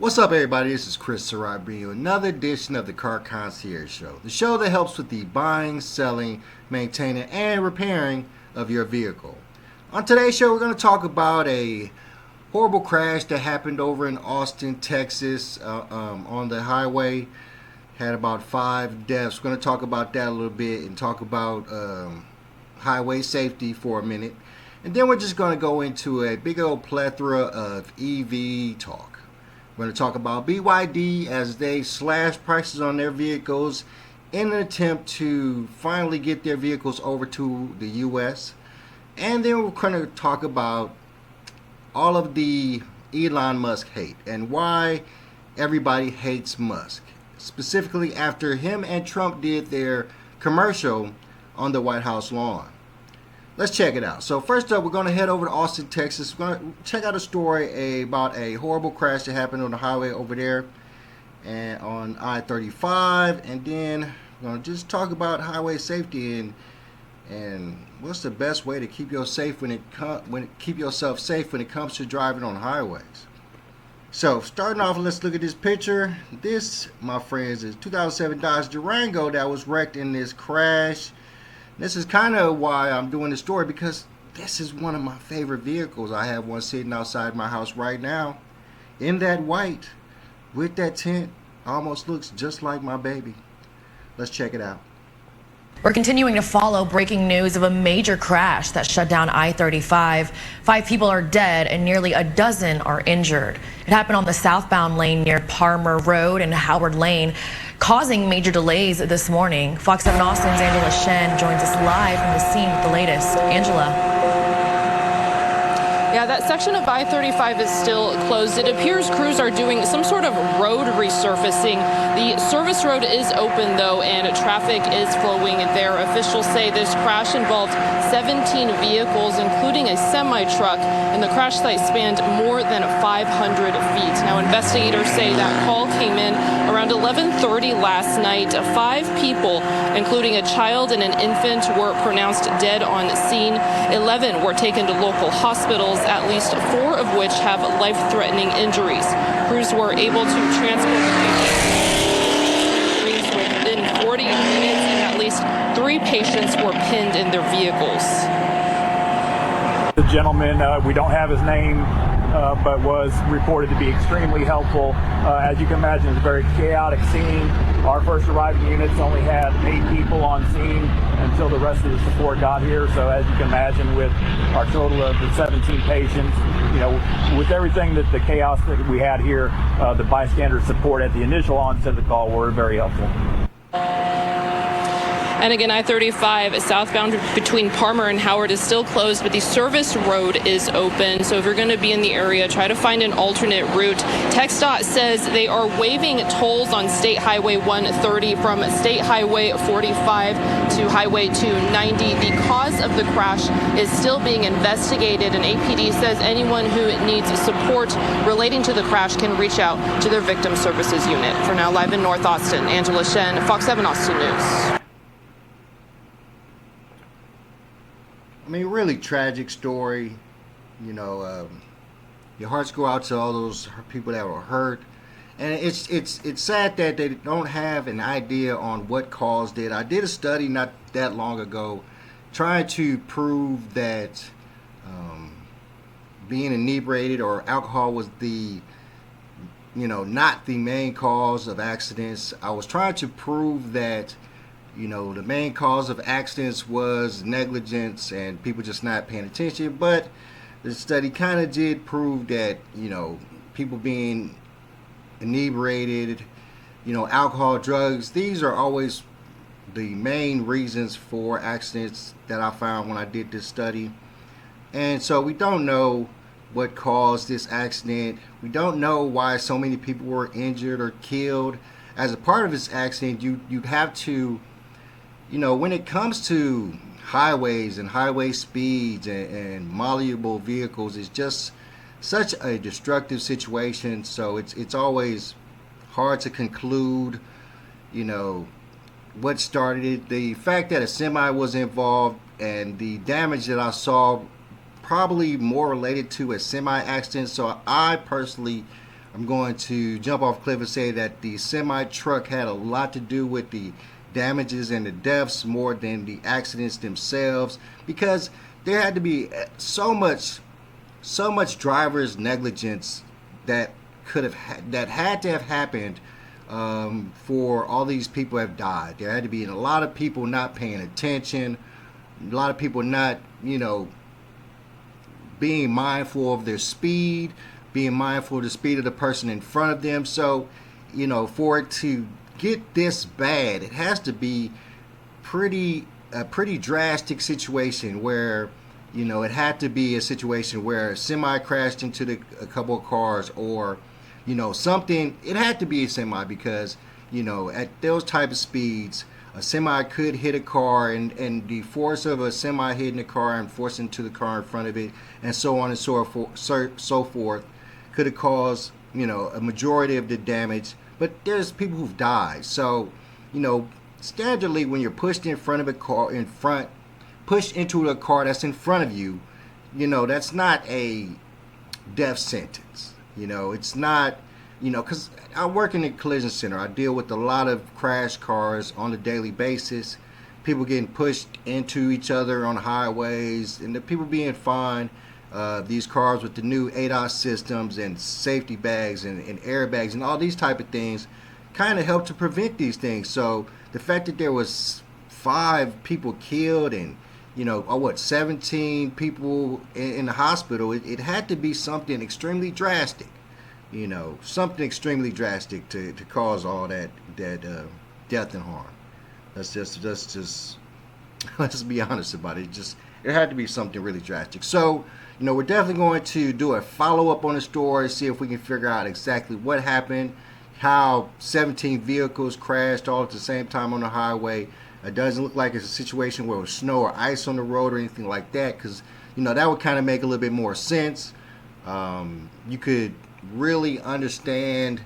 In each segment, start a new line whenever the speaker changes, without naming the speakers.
What's up, everybody? This is Chris Sarai bringing you another edition of the Car Concierge Show, the show that helps with the buying, selling, maintaining, and repairing of your vehicle. On today's show, we're going to talk about a horrible crash that happened over in Austin, Texas, on the highway. Had about 5 deaths. We're going to talk about that a little bit and talk about highway safety for a minute. And then we're just going to go into a big old plethora of EV talk. We're going to talk about BYD as they slash prices on their vehicles in an attempt to finally get their vehicles over to the US. And then we're going to talk about all of the Elon Musk hate and why everybody hates Musk. Specifically after him and Trump did their commercial on the White House lawn. Let's check it out. So first up, we're going to head over to Austin, Texas. We're going to check out a story about a horrible crash that happened on the highway over there and on I-35. And then we're going to just talk about highway safety and what's the best way to keep yourself safe when it comes to driving on highways. So starting off, let's look at this picture. This, my friends, is 2007 Dodge Durango that was wrecked in this crash. This is kind of why I'm doing this story, because this is one of my favorite vehicles. I have one sitting outside my house right now in that white with that tint. Almost looks just like my baby. Let's check it out.
We're continuing to follow breaking news of a major crash that shut down I-35. 5 people are dead and nearly a dozen are injured. It happened on the southbound lane near Palmer Road and Howard Lane, causing major delays this morning. Fox 7 Austin's Angela Shen joins us live from the scene with the latest. Angela.
Yeah, that section of I-35 is still closed. It appears crews are doing some sort of road resurfacing. The service road is open, though, and traffic is flowing there. Officials say this crash involved 17 vehicles, including a semi-truck, and the crash site spanned more than 500 feet. Now, investigators say that call came in around 11:30 last night. 5 people, including a child and an infant, were pronounced dead on scene. 11 were taken to local hospitals, at least 4 of which have life-threatening injuries. Crews were able to transport the patients within 40 minutes, and at least 3 patients were pinned in their vehicles.
The gentleman, we don't have his name, but was reported to be extremely helpful. As you can imagine, it's a very chaotic scene. Our first arriving units only had 8 people on scene until the rest of the support got here. So as you can imagine, with our total of the 17 patients, with everything that the chaos that we had here, the bystander support at the initial onset of the call were very helpful.
And again, I-35 southbound between Palmer and Howard is still closed, but the service road is open. So if you're going to be in the area, try to find an alternate route. TxDOT says they are waiving tolls on State Highway 130 from State Highway 45 to Highway 290. The cause of the crash is still being investigated, and APD says anyone who needs support relating to the crash can reach out to their Victim Services Unit. For now, live in North Austin, Angela Shen, Fox 7 Austin News.
I mean, really tragic story. Your hearts go out to all those people that were hurt, and it's sad that they don't have an idea on what caused it. I did a study not that long ago, trying to prove that being inebriated or alcohol was not the main cause of accidents. I was trying to prove that the main cause of accidents was negligence and people just not paying attention. But the study kind of did prove that, people being inebriated, alcohol, drugs, these are always the main reasons for accidents that I found when I did this study. And so we don't know what caused this accident. We don't know why so many people were injured or killed. As a part of this accident, you'd have to, when it comes to highways and highway speeds and malleable vehicles, it's just such a destructive situation. So it's always hard to conclude, what started it. The fact that a semi was involved and the damage that I saw probably more related to a semi accident. So I personally I'm going to jump off a cliff and say that the semi truck had a lot to do with the damages and the deaths more than the accidents themselves, because there had to be so much driver's negligence that that had to have happened for all these people to have died. There had to be a lot of people not paying attention, a lot of people not, being mindful of their speed, being mindful of the speed of the person in front of them. So, for it to get this bad, it has to be a pretty drastic situation where, it had to be a situation where a semi crashed into a couple of cars, or, something. It had to be a semi because, at those type of speeds, a semi could hit a car, and the force of a semi hitting a car and forcing into the car in front of it, and so on and so forth, could have caused, a majority of the damage. But there's people who've died. So, standardly, when you're pushed in front of a car, pushed into a car that's in front of you, that's not a death sentence. It's not, because I work in a collision center. I deal with a lot of crash cars on a daily basis. People getting pushed into each other on highways, and the people being fined. These cars with the new ADAS systems and safety bags and airbags and all these type of things kind of help to prevent these things. So the fact that there was 5 people killed and 17 people in the hospital, it had to be something extremely drastic. Something extremely drastic to cause all that death and harm. Let's be honest about it. It had to be something really drastic. So, we're definitely going to do a follow-up on the story, see if we can figure out exactly what happened, how 17 vehicles crashed all at the same time on the highway. It doesn't look like it's a situation where it was snow or ice on the road or anything like that, because, that would kind of make a little bit more sense. You could really understand,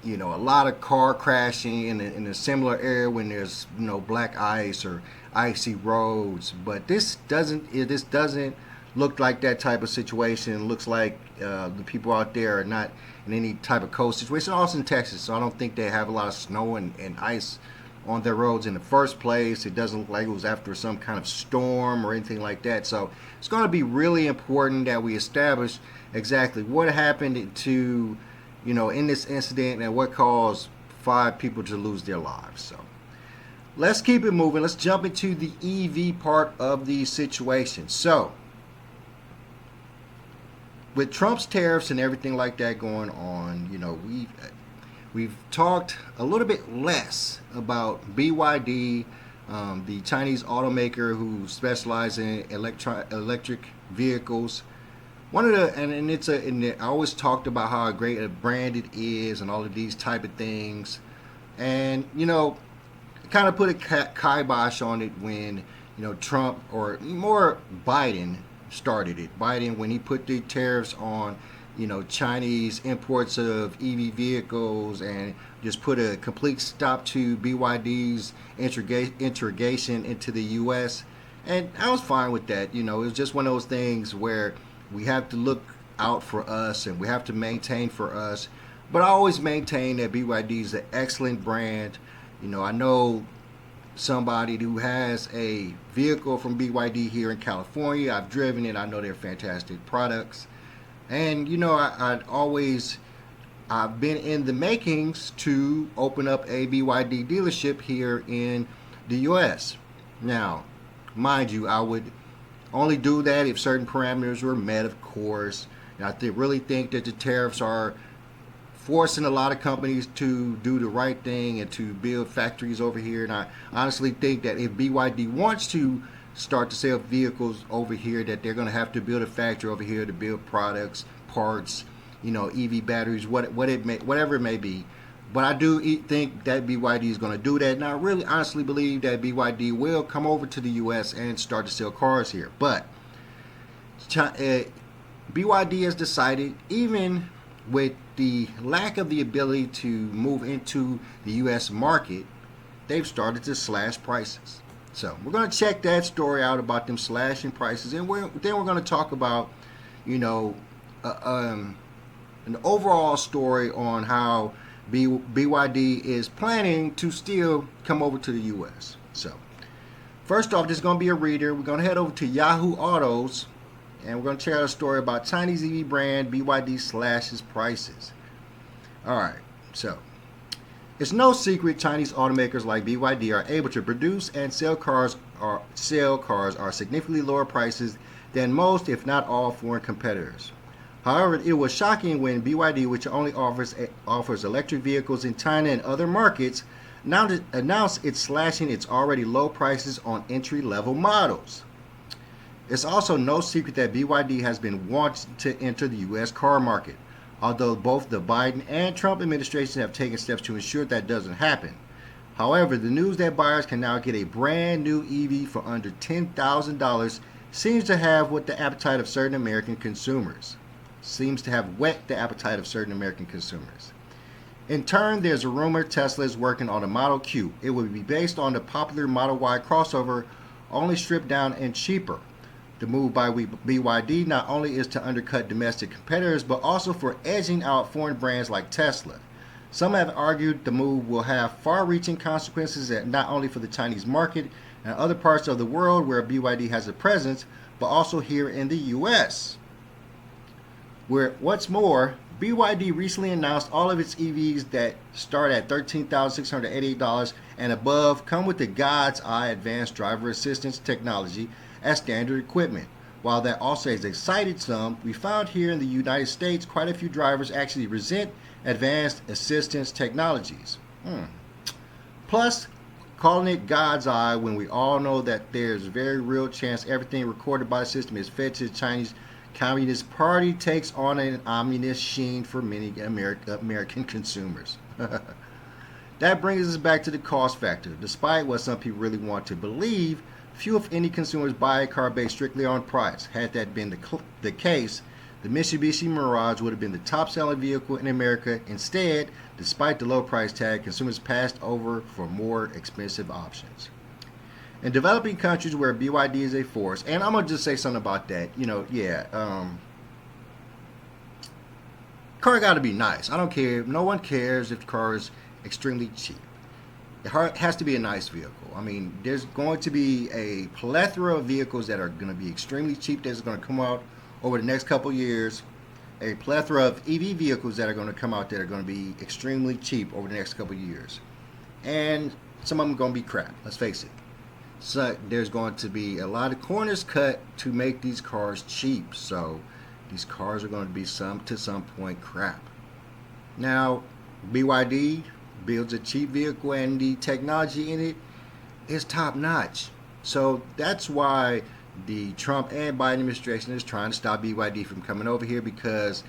a lot of car crashing in a similar area when there's, black ice or icy roads. But this doesn't look like that type of situation. It looks like the people out there are not in any type of coast situation. Austin, Texas, so I don't think they have a lot of snow and ice on their roads in the first place. It doesn't look like it was after some kind of storm or anything like that. So it's going to be really important that we establish exactly what happened to, in this incident and what caused 5 people to lose their lives. So let's keep it moving. Let's jump into the EV part of the situation. So, with Trump's tariffs and everything like that going on, we've talked a little bit less about BYD, the Chinese automaker who specializes in electric vehicles. I always talked about how great a brand it is and all of these type of things, and kind of put a kibosh on it when Trump, or more Biden, started it. Biden, when he put the tariffs on Chinese imports of EV vehicles and just put a complete stop to BYD's integration into the U.S. And I was fine with that. It was just one of those things where we have to look out for us and we have to maintain for us. But I always maintain that BYD is an excellent brand. I know somebody who has a vehicle from BYD here in California. I've driven it. I know they're fantastic products. And, I've been in the makings to open up a BYD dealership here in the U.S. Now, mind you, I would only do that if certain parameters were met, of course. And I really think that the tariffs are forcing a lot of companies to do the right thing and to build factories over here. And I honestly think that if BYD wants to start to sell vehicles over here, that they're going to have to build a factory over here to build products, parts, EV batteries, whatever it may be. But I do think that BYD is going to do that, and I really honestly believe that BYD will come over to the U.S. and start to sell cars here. But BYD has decided, even with the lack of the ability to move into the U.S. market, they've started to slash prices. So we're going to check that story out about them slashing prices, and then we're going to talk about, an overall story on how BYD is planning to still come over to the U.S. So, first off, this is going to be a reader. We're going to head over to Yahoo Autos, and we're going to check out a story about Chinese EV brand BYD slashes prices. All right, so it's no secret Chinese automakers like BYD are able to produce and sell cars are significantly lower prices than most, if not all, foreign competitors. However, it was shocking when BYD, which only offers electric vehicles in China and other markets, announced it's slashing its already low prices on entry-level models. It's also no secret that BYD has been wanting to enter the U.S. car market, although both the Biden and Trump administrations have taken steps to ensure that doesn't happen. However, the news that buyers can now get a brand new EV for under $10,000 seems to have whet the appetite of certain American consumers. In turn, there's a rumor Tesla is working on a Model Q. It would be based on the popular Model Y crossover, only stripped down and cheaper. The move by BYD not only is to undercut domestic competitors, but also for edging out foreign brands like Tesla. Some have argued the move will have far-reaching consequences not only for the Chinese market and other parts of the world where BYD has a presence, but also here in the U.S. What's more, BYD recently announced all of its EVs that start at $13,688 and above come with the God's Eye advanced driver assistance technology as standard equipment. While that also has excited some, we found here in the United States quite a few drivers actually resent advanced assistance technologies. Plus, calling it God's Eye when we all know that there's a very real chance everything recorded by the system is fed to the Chinese Communist Party takes on an ominous sheen for many American consumers. That brings us back to the cost factor. Despite what some people really want to believe, few if any consumers buy a car based strictly on price. Had that been the case, the Mitsubishi Mirage would have been the top selling vehicle in America. Instead, despite the low price tag, consumers passed over for more expensive options. In developing countries where BYD is a force, and I'm going to just say something about that, car got to be nice. I don't care. No one cares if the car is extremely cheap. It has to be a nice vehicle. I mean, there's going to be a plethora of vehicles that are going to be extremely cheap that's going to come out over the next couple years. A plethora of EV vehicles that are going to come out that are going to be extremely cheap over the next couple years. And some of them are going to be crap, let's face it. So there's going to be a lot of corners cut to make these cars cheap. So these cars are going to be to some point crap. Now, BYD builds a cheap vehicle and the technology in it is top notch. So that's why the Trump and Biden administration is trying to stop BYD from coming over here, because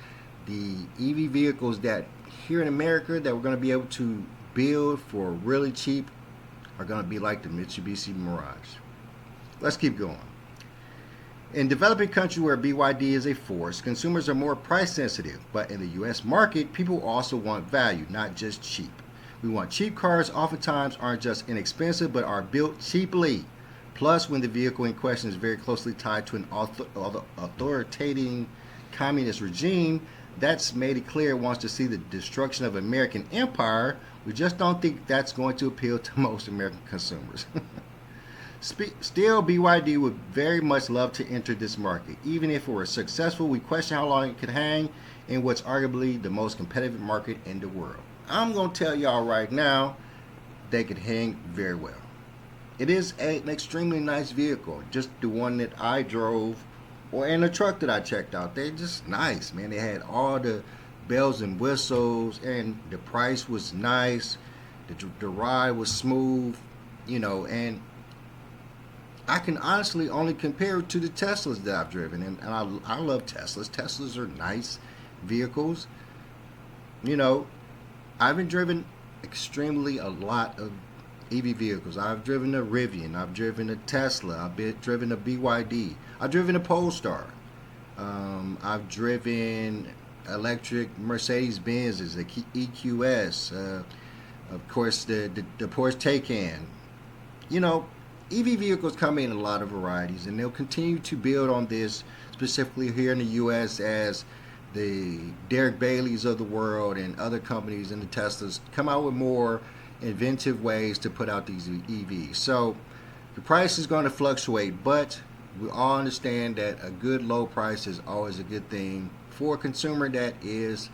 the EV vehicles that here in America that we're going to be able to build for really cheap are going to be like the Mitsubishi Mirage. Let's keep going. In developing countries where BYD is a force, consumers are more price sensitive, but in the U.S. market, people also want value, not just cheap. We want cheap cars oftentimes aren't just inexpensive, but are built cheaply. Plus, when the vehicle in question is very closely tied to an authoritarian communist regime that's made it clear it wants to see the destruction of American empire, we just don't think that's going to appeal to most American consumers. Still, BYD would very much love to enter this market. Even if it were successful, we question how long it could hang in what's arguably the most competitive market in the world. I'm going to tell y'all right now, they could hang very well. It is an extremely nice vehicle. Just the one that I drove, or in the truck that I checked out, they're just nice, man. They had all the bells and whistles, and the price was nice. The ride was smooth, and I can honestly only compare it to the Teslas that I've driven, and I love Teslas. Teslas are nice vehicles. I've been driven extremely a lot of EV vehicles. I've driven a Rivian. I've driven a Tesla. I've driven a BYD. I've driven a Polestar. I've driven electric Mercedes Benzes, the EQS. Of course, the Porsche Taycan. EV vehicles come in a lot of varieties, and they'll continue to build on this, specifically here in the U.S. as the Derek Baileys of the world and other companies and the Teslas come out with more inventive ways to put out these EVs. So the price is going to fluctuate, but we all understand that a good low price is always a good thing for a consumer that is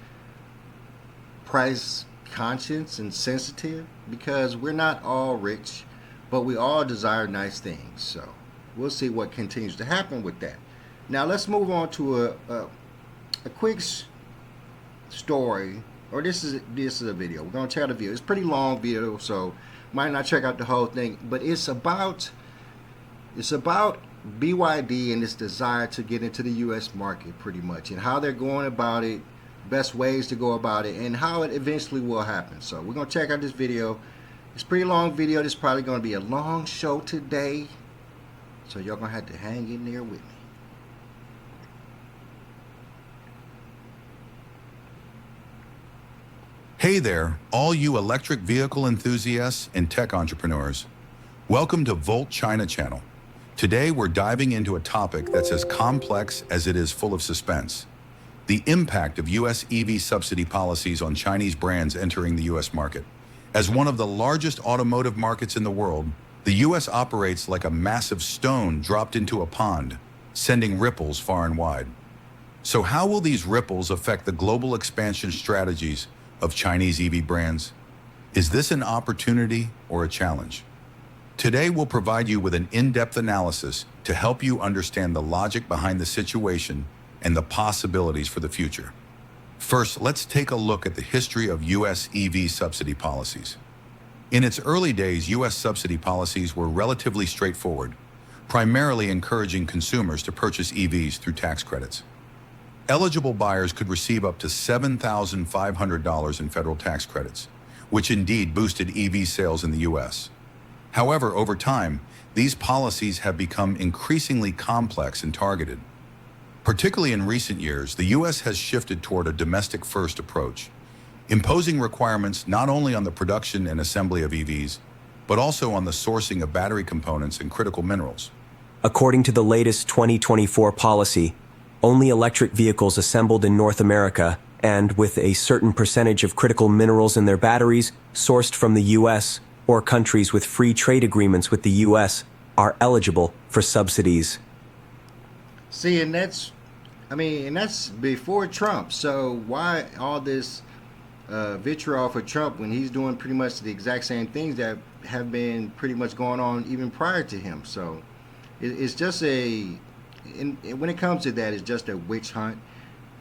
price conscious and sensitive, because we're not all rich, but we all desire nice things. So we'll see what continues to happen with that. Now let's move on to a quick story, or this is a video. We're going to check out a video. It's a pretty long video, so might not check out the whole thing, but it's about BYD and its desire to get into the U.S. market, pretty much, and how they're going about it, best ways to go about it, and how it eventually will happen. So we're going to check out this video. It's a pretty long video. This is probably going to be a long show today, so y'all going to have to hang in there with me.
Hey there, all you electric vehicle enthusiasts and tech entrepreneurs. Welcome to Volt China Channel. Today we're diving into a topic that's as complex as it is full of suspense. The impact of U.S. EV subsidy policies on Chinese brands entering the U.S. market. As one of the largest automotive markets in the world, the U.S. operates like a massive stone dropped into a pond, sending ripples far and wide. So how will these ripples affect the global expansion strategies of Chinese EV brands? Is this an opportunity or a challenge? Today we'll provide you with an in-depth analysis to help you understand the logic behind the situation and the possibilities for the future. First, let's take a look at the history of U.S. EV subsidy policies. In its early days, U.S. subsidy policies were relatively straightforward, primarily encouraging consumers to purchase EVs through tax credits. Eligible buyers could receive up to $7,500 in federal tax credits, which indeed boosted EV sales in the U.S. However, over time, these policies have become increasingly complex and targeted. Particularly in recent years, the U.S. has shifted toward a domestic-first approach, imposing requirements not only on the production and assembly of EVs, but also on the sourcing of battery components and critical minerals.
According to the latest 2024 policy, only electric vehicles assembled in North America and with a certain percentage of critical minerals in their batteries sourced from the U.S. or countries with free trade agreements with the U.S. are eligible for subsidies.
See, and that's before Trump. So why all this vitriol for Trump when he's doing pretty much the exact same things that have been pretty much going on even prior to him? So it's just when it comes to that, it's just a witch hunt.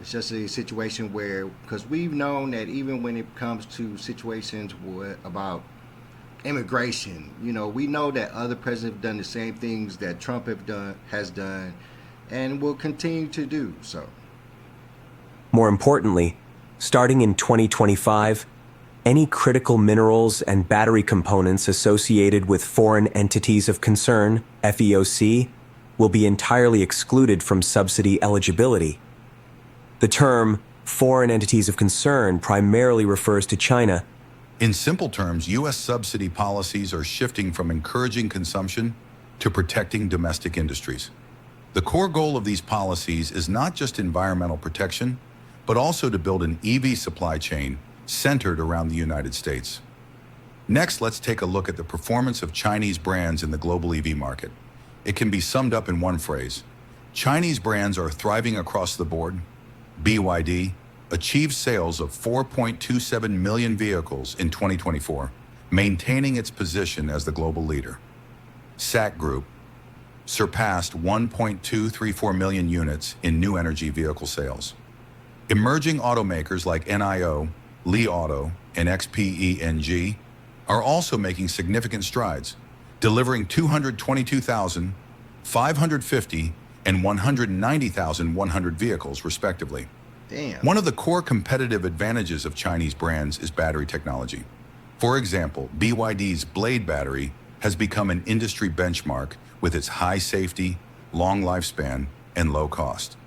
It's just a situation where, because we've known that even when it comes to situations about immigration, we know that other presidents have done the same things that Trump has done, and will continue to do so.
More importantly, starting in 2025, any critical minerals and battery components associated with foreign entities of concern, FEOC, will be entirely excluded from subsidy eligibility. The term foreign entities of concern primarily refers to China.
In simple terms, U.S. subsidy policies are shifting from encouraging consumption to protecting domestic industries. The core goal of these policies is not just environmental protection, but also to build an EV supply chain centered around the United States. Next, let's take a look at the performance of Chinese brands in the global EV market. It can be summed up in one phrase: Chinese brands are thriving across the board. BYD achieved sales of 4.27 million vehicles in 2024, maintaining its position as the global leader. SAC Group surpassed 1.234 million units in new energy vehicle sales. Emerging automakers like NIO, Li Auto, and XPENG are also making significant strides, delivering 222,000, 550, and 190,100 vehicles, respectively.
Damn.
One of the core competitive advantages of Chinese brands is battery technology. For example, BYD's Blade battery has become an industry benchmark with its high safety, long lifespan, and low cost.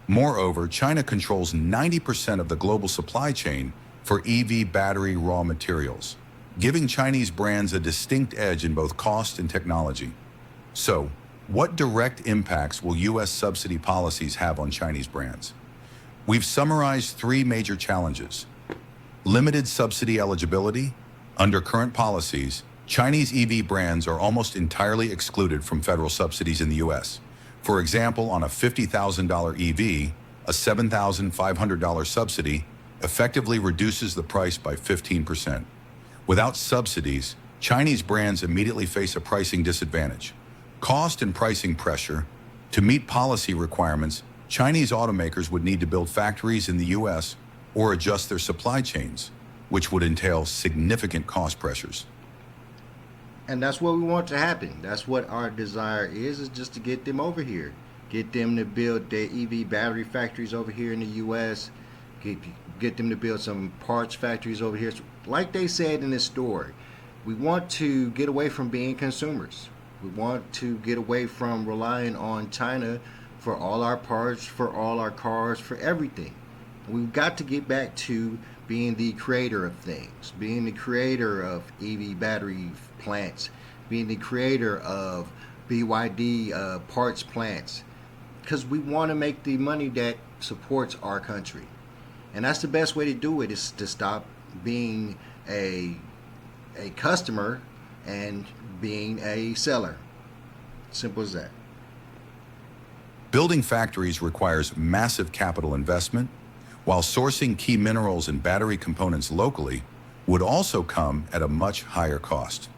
Moreover, China controls 90% of the global supply chain for EV battery raw materials, giving Chinese brands a distinct edge in both cost and technology. So, what direct impacts will U.S. subsidy policies have on Chinese brands? We've summarized three major challenges. Limited subsidy eligibility. Under current policies, Chinese EV brands are almost entirely excluded from federal subsidies in the US. For example, on a $50,000 EV, a $7,500 subsidy effectively reduces the price by 15%. Without subsidies, Chinese brands immediately face a pricing disadvantage. Cost and pricing pressure. To meet policy requirements, Chinese automakers would need to build factories in the US or adjust their supply chains, which would entail significant cost pressures.
And that's what we want to happen. That's what our desire is just to get them over here. Get them to build their EV battery factories over here in the US. Get them to build some parts factories over here. Like they said in this story, we want to get away from being consumers. We want to get away from relying on China for all our parts, for all our cars, for everything. We've got to get back to being the creator of things, being the creator of EV battery plants, being the creator of BYD parts plants, because we want to make the money that supports our country. And that's the best way to do it, is to stop being a customer and being a seller. Simple as that.
Building factories requires massive capital investment, while sourcing key minerals and battery components locally would also come at a much higher cost.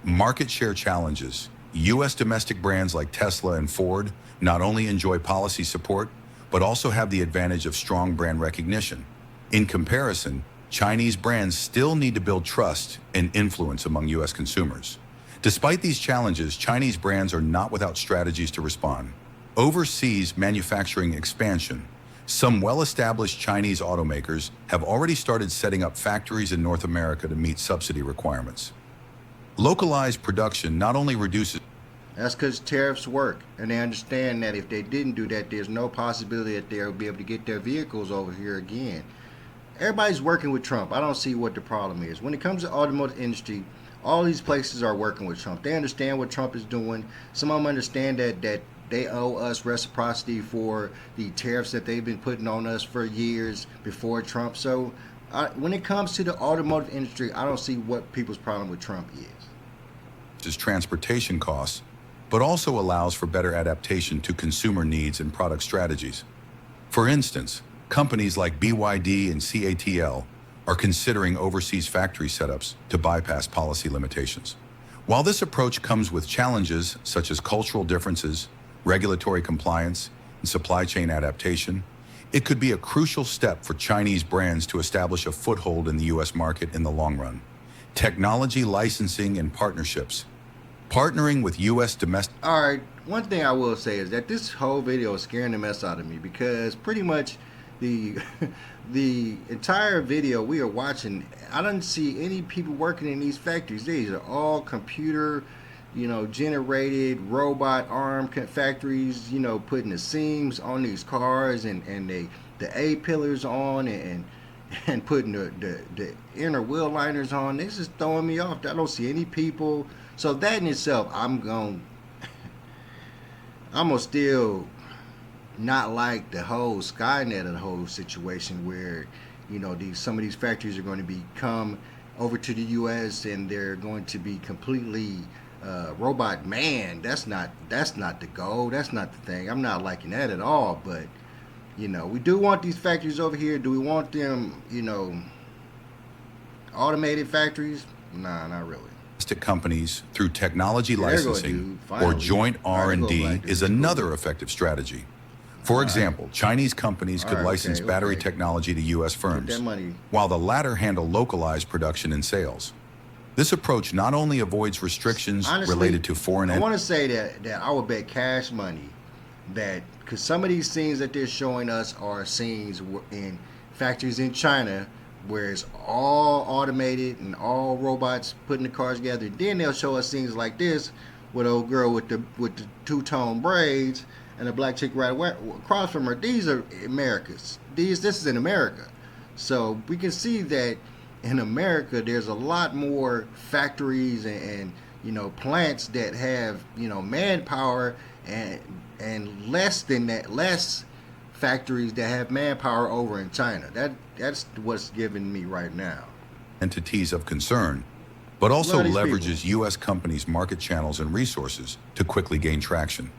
Market share challenges. U.S. domestic brands like Tesla and Ford not only enjoy policy support, but also have the advantage of strong brand recognition. In comparison, Chinese brands still need to build trust and influence among U.S. consumers. Despite these challenges, Chinese brands are not without strategies to respond. Overseas manufacturing expansion. Some well-established Chinese automakers have already started setting up factories in North America to meet subsidy requirements. Localized production not only reduces...
That's because tariffs work, and they understand that if they didn't do that, there's no possibility that they'll be able to get their vehicles over here again. Everybody's working with Trump. I don't see what the problem is. When it comes to automotive industry, all these places are working with Trump. They understand what Trump is doing. Some of them understand that they owe us reciprocity for the tariffs that they've been putting on us for years before Trump. So when it comes to the automotive industry, I don't see what people's problem with Trump is.
Transportation costs, but also allows for better adaptation to consumer needs and product strategies. For instance, companies like BYD and CATL are considering overseas factory setups to bypass policy limitations. While this approach comes with challenges such as cultural differences, regulatory compliance, and supply chain adaptation, it could be a crucial step for Chinese brands to establish a foothold in the U.S. market in the long run. Technology licensing and partnerships. Partnering with U.S. domestic...
All right, one thing I will say is that this whole video is scaring the mess out of me, because pretty much the entire video we are watching, I don't see any people working in these factories. These are all computer, generated robot arm factories, putting the seams on these cars and the A-pillars on and putting the inner wheel liners on. This is throwing me off. I don't see any people. So that in itself, I'm gonna still not like the whole Skynet of the whole situation, where some of these factories are going to come over to the U.S. and they're going to be completely robot manned. That's not the goal. That's not the thing. I'm not liking that at all. But we do want these factories over here. Do we want them automated factories? Nah, not really.
Companies through technology licensing or joint R&D is another effective strategy. For example, Chinese companies could license battery technology to U.S. firms, while the latter handle localized production and sales. This approach not only avoids restrictions related to foreign...
I want to say that I would bet cash money that, because some of these scenes that they're showing us are scenes in factories in China where it's all automated and all robots putting the cars together. Then they'll show us scenes like this with an old girl with the two-tone braids and a black chick right across from her. These are Americas. This is in America. So we can see that in America there's a lot more factories and plants that have manpower and less than that, less factories that have manpower over in China. That's what's giving me right now.
Entities of concern, but also
Love these
leverages U.S. companies' market channels and resources to quickly gain traction.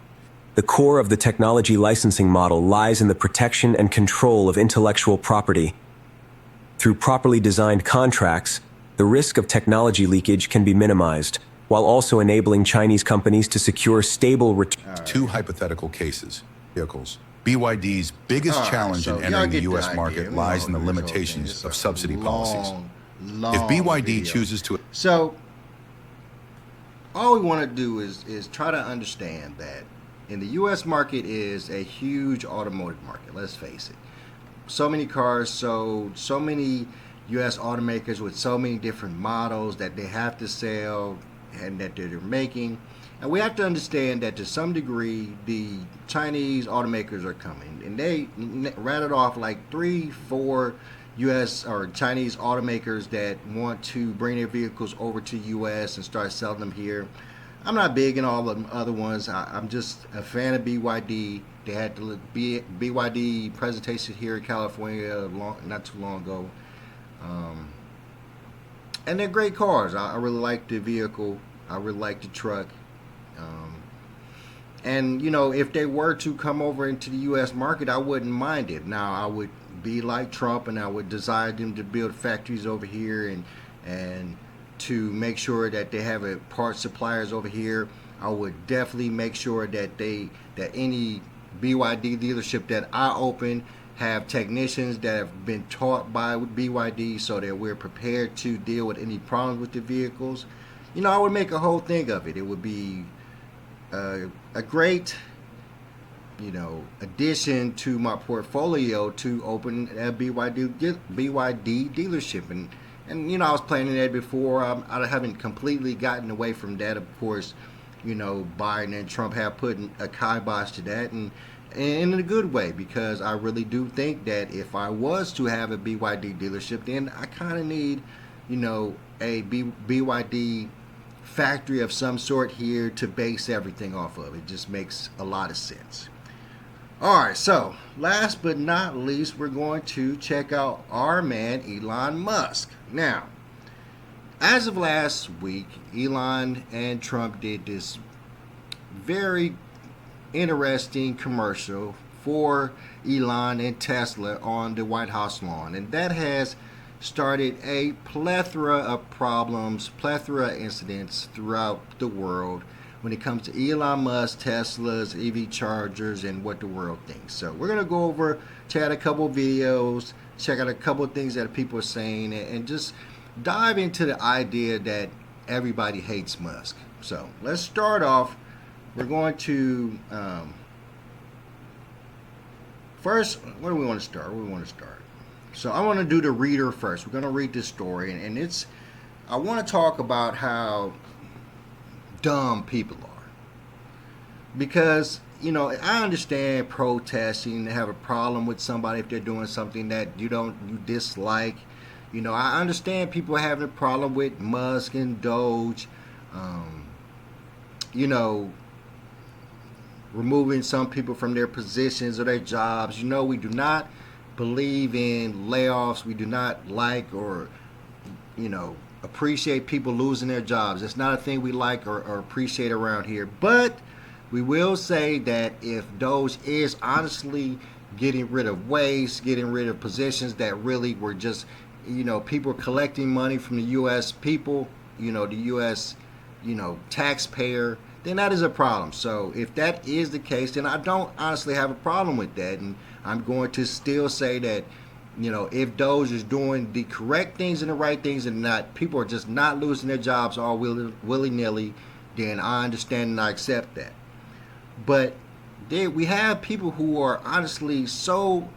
The core of the technology licensing model lies in the protection and control of intellectual property. Through properly designed contracts, the risk of technology leakage can be minimized, while also enabling Chinese companies to secure stable returns.
Two hypothetical cases. Vehicles. BYD's biggest challenge
so
in
y'all
entering the
get
U.S.
idea.
market
We
lies
all
in the
know this whole thing.
limitations
It's
of
a
subsidy policies.
long
If BYD
video.
chooses to...
So, all we want to do is try to understand that in the U.S. market is a huge automotive market. Let's face it. So many cars sold, so many U.S. automakers with so many different models that they have to sell and that they're making. And we have to understand that to some degree, the Chinese automakers are coming. And they rattled off like 3-4 U.S. or Chinese automakers that want to bring their vehicles over to U.S. and start selling them here. I'm not big in all the other ones. I'm just a fan of BYD. They had the BYD presentation here in California not too long ago. And they're great cars. I really like the vehicle. I really like the truck. And, you know, if they were to come over into the U.S. market, I wouldn't mind it. Now, I would be like Trump, and I would desire them to build factories over here and to make sure that they have a parts suppliers over here. I would definitely make sure that any BYD dealership that I open have technicians that have been taught by BYD so that we're prepared to deal with any problems with the vehicles. You know, I would make a whole thing of it. It would be a great, you know, addition to my portfolio to open a BYD dealership. And you know, I was planning that before. I haven't completely gotten away from that. Of course, you know, Biden and Trump have put a kibosh to that, and in a good way, because I really do think that if I was to have a BYD dealership, then I kind of need, you know, a BYD factory of some sort here to base everything off of. It just makes a lot of sense. Alright, so last but not least, we're going to check out our man Elon Musk. Now, as of last week, Elon and Trump did this very interesting commercial for Elon and Tesla on the White House lawn, and that has started a plethora of problems, plethora of incidents throughout the world when it comes to Elon Musk, Tesla's, EV chargers, and what the world thinks. So we're going to go over, check out a couple of videos, check out a couple of things that people are saying, and just dive into the idea that everybody hates Musk. So let's start off. We're going to, first, where do we want to start? So I want to do the reader first. We're going to read this story, and it's, I want to talk about how dumb people are. Because, you know, I understand protesting, have a problem with somebody if they're doing something that you dislike. You know, I understand people having a problem with Musk and Doge, you know, removing some people from their positions or their jobs. You know, we do not believe in layoffs. We do not like or, you know, appreciate people losing their jobs. It's not a thing we like or appreciate around here. But we will say that if Doge is honestly getting rid of waste, getting rid of positions that really were just, you know, people collecting money from the U.S. people, you know, the U.S., you know, taxpayer, then that is a problem. So if that is the case, then I don't honestly have a problem with that. And I'm going to still say that, you know, if Doge is doing the correct things and the right things and not, people are just not losing their jobs all willy-nilly, then I understand and I accept that. But we have people who are honestly so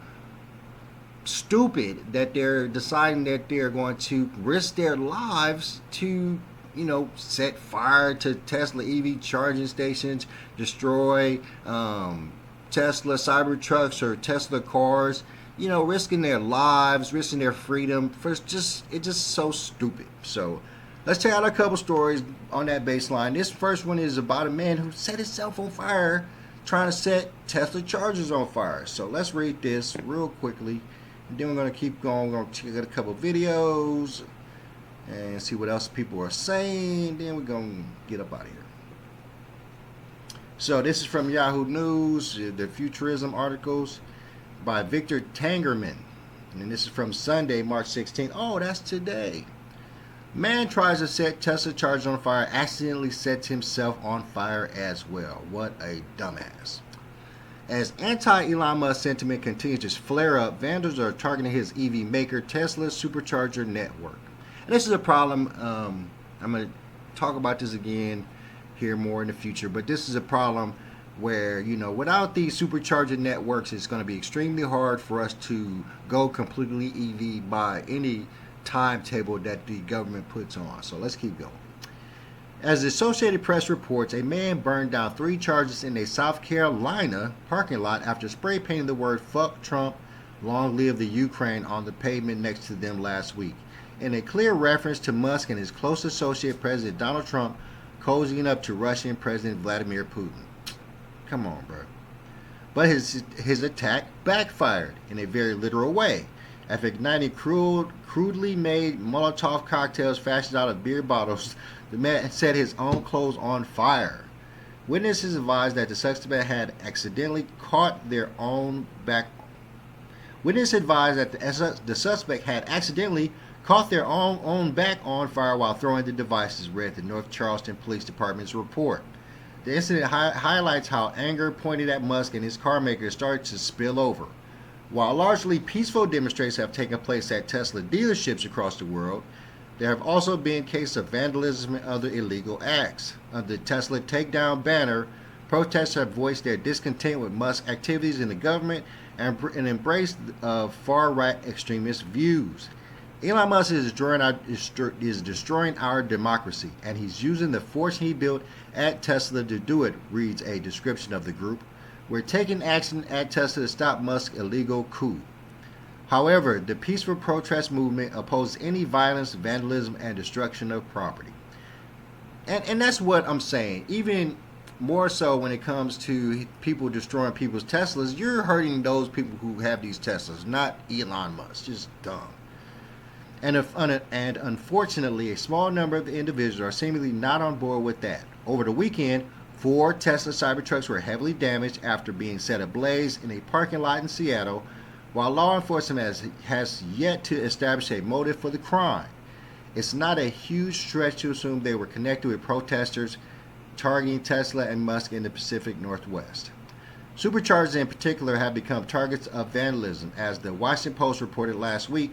stupid that they're deciding that they're going to risk their lives to, you know, set fire to Tesla EV charging stations, destroy Tesla Cybertrucks or Tesla cars, you know, risking their lives, risking their freedom. It's just so stupid. So let's check out a couple stories on that baseline. This first one is about a man who set himself on fire trying to set Tesla chargers on fire. So let's read this real quickly, and then we're going to keep going. We're going to check out a couple videos and see what else people are saying. Then we're going to get up out of here. So this is from Yahoo News, the Futurism articles by Victor Tangerman. And this is from Sunday, March 16th. Oh, that's today. Man tries to set Tesla charger on fire, accidentally sets himself on fire as well. What a dumbass. As anti-Elon Musk sentiment continues to flare up, vandals are targeting his EV maker, Tesla's supercharger network. And this is a problem. I'm going to talk about this again here more in the future, but this is a problem where, you know, without these supercharger networks, it's going to be extremely hard for us to go completely EV by any timetable that the government puts on. So let's keep going. As the Associated Press reports, a man burned down 3 chargers in a South Carolina parking lot after spray painting the word "fuck Trump, long live the Ukraine" on the pavement next to them last week, in a clear reference to Musk and his close associate President Donald Trump cozying up to Russian President Vladimir Putin. Come on, bro. But his attack backfired in a very literal way. After igniting crudely made Molotov cocktails fashioned out of beer bottles, the man set his own clothes on fire. Witnesses advised that the suspect had accidentally caught their own back. Witnesses advised that the suspect had accidentally caught their own back on fire while throwing the devices, read the North Charleston Police Department's report. The incident highlights how anger pointed at Musk and his car maker started to spill over. While largely peaceful demonstrations have taken place at Tesla dealerships across the world, there have also been cases of vandalism and other illegal acts. Under the Tesla Takedown banner, protesters have voiced their discontent with Musk's activities in the government and embraced far-right extremist views. Elon Musk is destroying our democracy, and he's using the force he built at Tesla to do it, reads a description of the group. We're taking action at Tesla to stop Musk's illegal coup. However, the peaceful protest movement opposes any violence, vandalism, and destruction of property. And that's what I'm saying. Even more so when it comes to people destroying people's Teslas, you're hurting those people who have these Teslas, not Elon Musk. Just dumb. And unfortunately, a small number of the individuals are seemingly not on board with that. Over the weekend, 4 Tesla Cybertrucks were heavily damaged after being set ablaze in a parking lot in Seattle, while law enforcement has yet to establish a motive for the crime. It's not a huge stretch to assume they were connected with protesters targeting Tesla and Musk in the Pacific Northwest. Superchargers in particular have become targets of vandalism. As the Washington Post reported last week,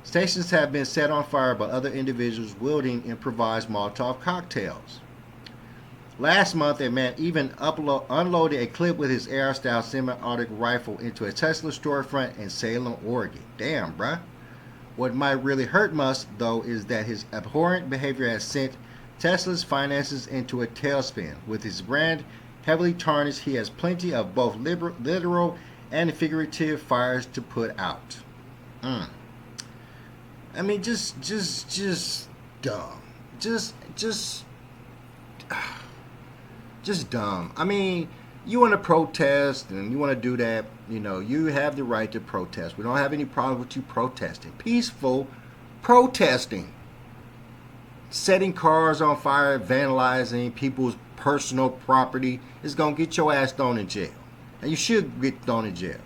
stations have been set on fire by other individuals wielding improvised Molotov cocktails. Last month, a man even unloaded a clip with his AR-style semi-automatic rifle into a Tesla storefront in Salem, Oregon. Damn, bruh. What might really hurt Musk, though, is that his abhorrent behavior has sent Tesla's finances into a tailspin. With his brand heavily tarnished, he has plenty of both literal and figurative fires to put out. I mean, just dumb. Just dumb. I mean, you want to protest and you want to do that, you know, you have the right to protest. We don't have any problem with you protesting. Peaceful protesting. Setting cars on fire, vandalizing people's personal property is going to get your ass thrown in jail. And you should get thrown in jail.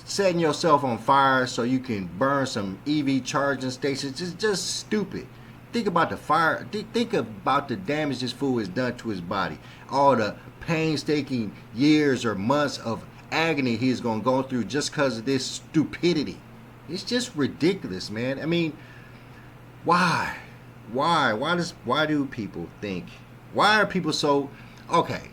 Setting yourself on fire so you can burn some EV charging stations is just stupid. Think about the fire. Think about the damage this fool has done to his body. All the painstaking years or months of agony he's going to go through just because of this stupidity. It's just ridiculous, man. I mean, why? Why do people think? Why are people so... Okay.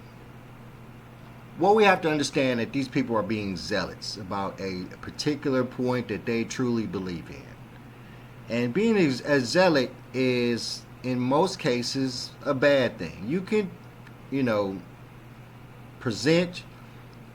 Well, we have to understand that these people are being zealots about a particular point that they truly believe in. And being a zealot is, in most cases, a bad thing. You can, you know, present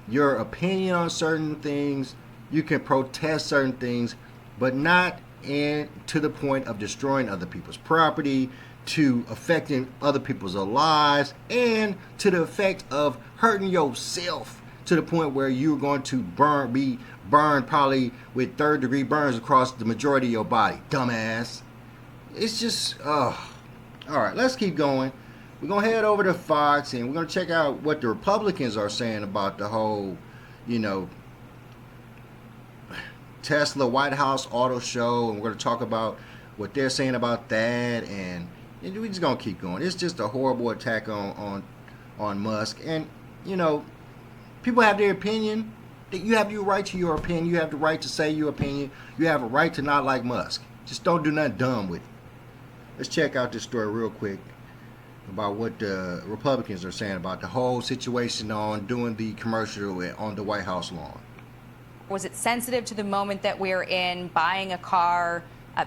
your opinion on certain things. You can protest certain things, but not to the point of destroying other people's property, to affecting other people's lives and to the effect of hurting yourself to the point where you're going to be burned probably with third-degree burns across the majority of your body. Dumbass. It's just, all right, let's keep going. We're going to head over to Fox and we're going to check out what the Republicans are saying about the whole, Tesla White House auto show. And we're going to talk about what they're saying about that. And we're just going to keep going. It's just a horrible attack on Musk. And, people have their opinion. You have your right to your opinion. You have the right to say your opinion. You have a right to not like Musk. Just don't do nothing dumb with it. Let's check out this story real quick about what the Republicans are saying about the whole situation on doing the commercial on the White House lawn.
Was it sensitive to the moment that we're in, buying a car,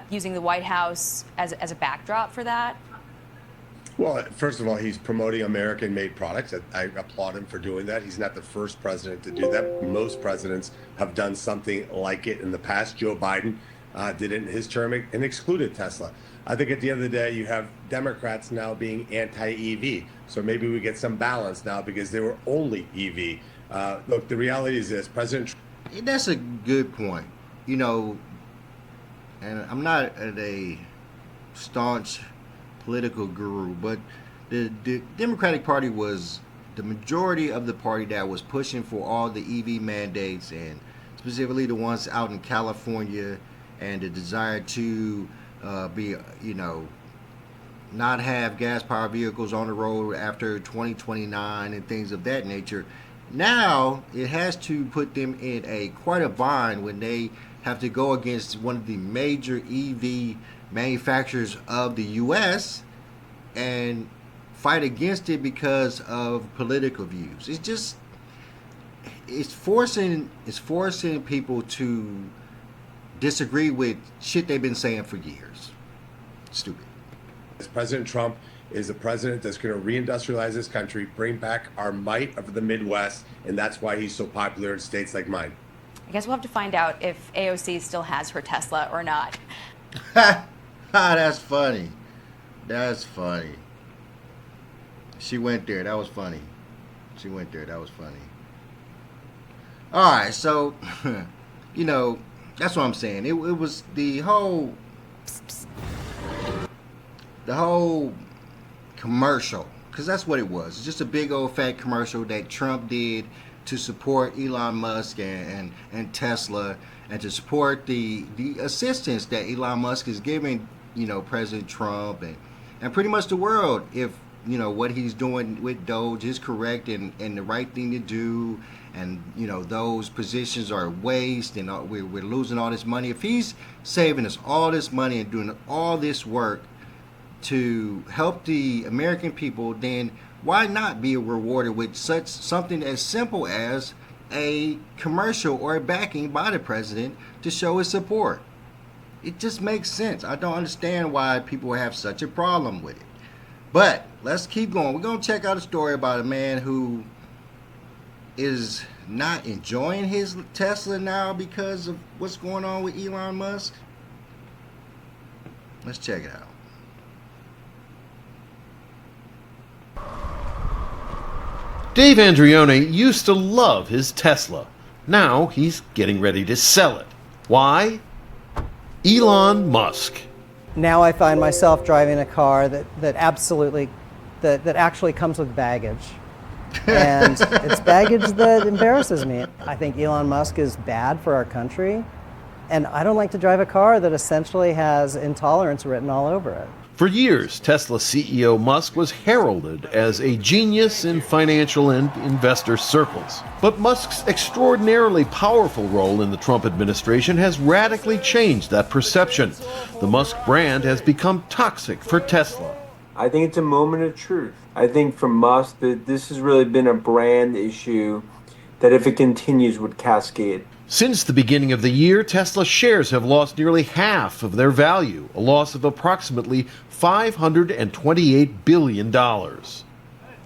using the White House as a backdrop for that?
Well, first of all, he's promoting American-made products. I applaud him for doing that. He's not the first president to do that. Most presidents have done something like it in the past. Joe Biden did it in his term and excluded Tesla. I think at the end of the day, you have Democrats now being anti-EV. So maybe we get some balance now because they were only EV. Look, the reality is this, President Trump.
That's a good point. And I'm not a staunch political guru, but the Democratic Party was the majority of the party that was pushing for all the EV mandates, and specifically the ones out in California, and the desire to not have gas-powered vehicles on the road after 2029 and things of that nature. Now it has to put them in quite a bind when they have to go against one of the major EV manufacturers of the U.S. and fight against it because of political views. It's forcing people to disagree with shit they've been saying for years. Stupid.
President Trump is a president that's going to reindustrialize this country, bring back our might of the Midwest, and that's why he's so popular in states like mine.
I guess we'll have to find out if AOC still has her Tesla or not.
That's funny. That's funny. She went there. That was funny. She went there. That was funny. All right, so, that's what I'm saying. It was the whole commercial, because that's what it was. It's just a big old fat commercial that Trump did to support Elon Musk and Tesla, and to support the assistance that Elon Musk is giving, President Trump and pretty much the world, if what he's doing with Doge is correct and the right thing to do, and those positions are waste, and we're losing all this money. If he's saving us all this money and doing all this work to help the American people, then why not be rewarded with something as simple as a commercial or a backing by the president to show his support? It just makes sense. I don't understand why people have such a problem with it. But let's keep going. We're going to check out a story about a man who is not enjoying his Tesla now because of what's going on with Elon Musk. Let's check it out.
Dave Andrione used to love his Tesla. Now he's getting ready to sell it. Why? Elon Musk.
Now I find myself driving a car that actually comes with baggage. And it's baggage that embarrasses me. I think Elon Musk is bad for our country, and I don't like to drive a car that essentially has intolerance written all over it.
For years, Tesla CEO Musk was heralded as a genius in financial and investor circles. But Musk's extraordinarily powerful role in the Trump administration has radically changed that perception. The Musk brand has become toxic for Tesla.
I think it's a moment of truth. I think for Musk that this has really been a brand issue that if it continues would cascade.
Since the beginning of the year, Tesla shares have lost nearly half of their value, a loss of approximately $528 billion.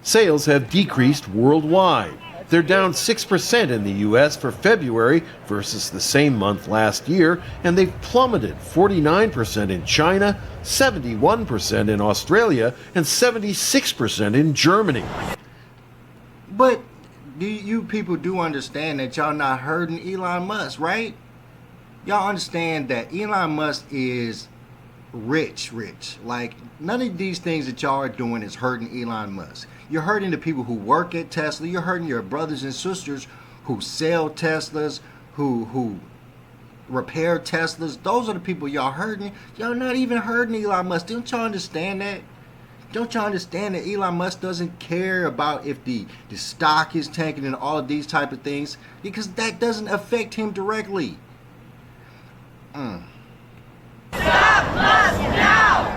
Sales have decreased worldwide. They're down 6% in the U.S. for February versus the same month last year, and they've plummeted 49% in China, 71% in Australia, and 76% in Germany.
But you people do understand that y'all not hurting Elon Musk, right? Y'all understand that Elon Musk is rich. Like, none of these things that y'all are doing is hurting Elon Musk. You're hurting the people who work at Tesla. You're hurting your brothers and sisters who sell Teslas, who repair Teslas. Those are the people y'all hurting. Y'all not even hurting Elon Musk. Don't y'all understand that? Don't y'all understand that Elon Musk doesn't care about if the stock is tanking and all of these type of things? Because that doesn't affect him directly.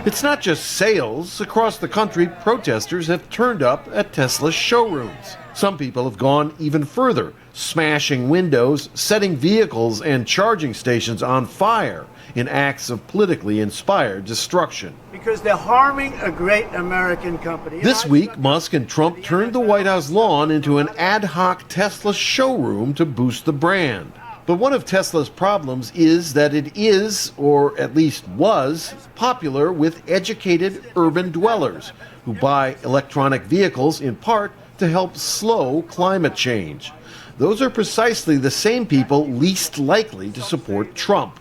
It's not just sales. Across the country, protesters have turned up at Tesla's showrooms. Some people have gone even further, smashing windows, setting vehicles and charging stations on fire in acts of politically inspired destruction.
Because they're harming a great American company.
This week, Musk and Trump turned the White House lawn into an ad hoc Tesla showroom to boost the brand. But one of Tesla's problems is that it is, or at least was, popular with educated urban dwellers who buy electronic vehicles in part to help slow climate change. Those are precisely the same people least likely to support Trump.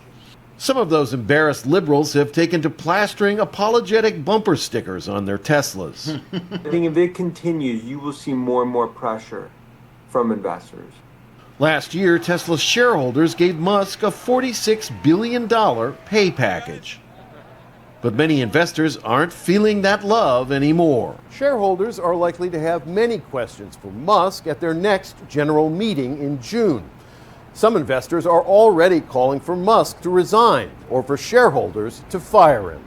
Some of those embarrassed liberals have taken to plastering apologetic bumper stickers on their Teslas.
I think if it continues, you will see more and more pressure from investors.
Last year, Tesla's shareholders gave Musk a $46 billion pay package. But many investors aren't feeling that love anymore.
Shareholders are likely to have many questions for Musk at their next general meeting in June. Some investors are already calling for Musk to resign or for shareholders to fire him.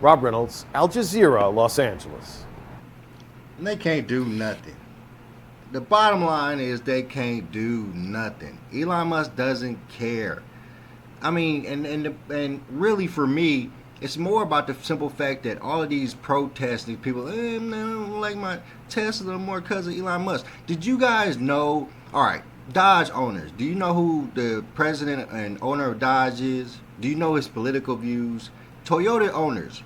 Rob Reynolds, Al Jazeera, Los Angeles.
And they can't do nothing. The bottom line is they can't do nothing. Elon Musk doesn't care. I mean, and really for me, it's more about the simple fact that all of these protests, these people, man, I don't like my Tesla no more because of Elon Musk. Did you guys know, all right, Dodge owners, do you know who the president and owner of Dodge is? Do you know his political views? Toyota owners,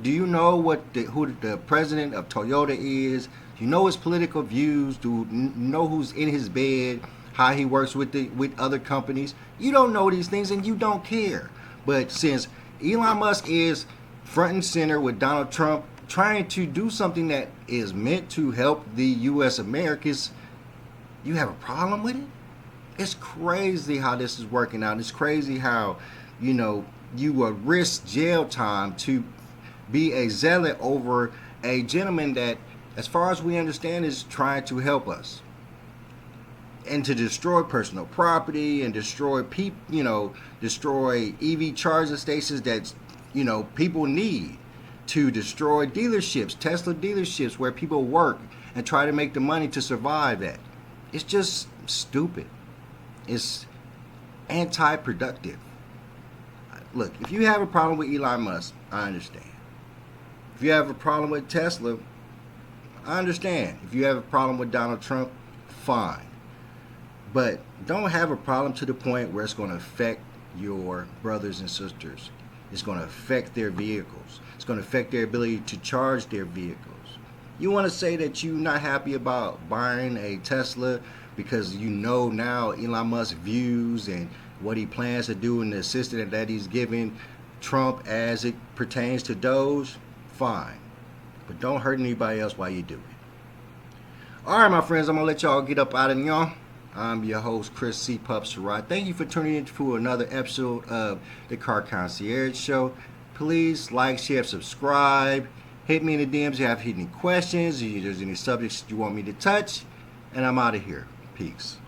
do you know who the president of Toyota is? Do you know his political views? Do you know who's in his bed? How he works with other companies? You don't know these things and you don't care. But since Elon Musk is front and center with Donald Trump trying to do something that is meant to help the U.S. Americans, you have a problem with it? It's crazy how this is working out. It's crazy how, you will risk jail time to be a zealot over a gentleman that, as far as we understand, is trying to help us. And to destroy personal property and destroy destroy EV charging stations that, people need, to destroy dealerships, Tesla dealerships where people work and try to make the money to survive at. It's just stupid. It's anti-productive. Look, if you have a problem with Elon Musk, I understand. If you have a problem with Tesla, I understand. If you have a problem with Donald Trump, fine. But don't have a problem to the point where it's going to affect your brothers and sisters. It's going to affect their vehicles. It's going to affect their ability to charge their vehicles. You want to say that you're not happy about buying a Tesla because now Elon Musk's views and what he plans to do and the assistance that he's giving Trump as it pertains to Doge? Fine. But don't hurt anybody else while you do it. All right, my friends, I'm going to let y'all get up out of y'all. I'm your host, Chris C. Pup Surratt. Thank you for tuning in to another episode of the Car Concierge Show. Please like, share, subscribe. Hit me in the DMs if you have any questions, if there's any subjects you want me to touch. And I'm out of here. Peace.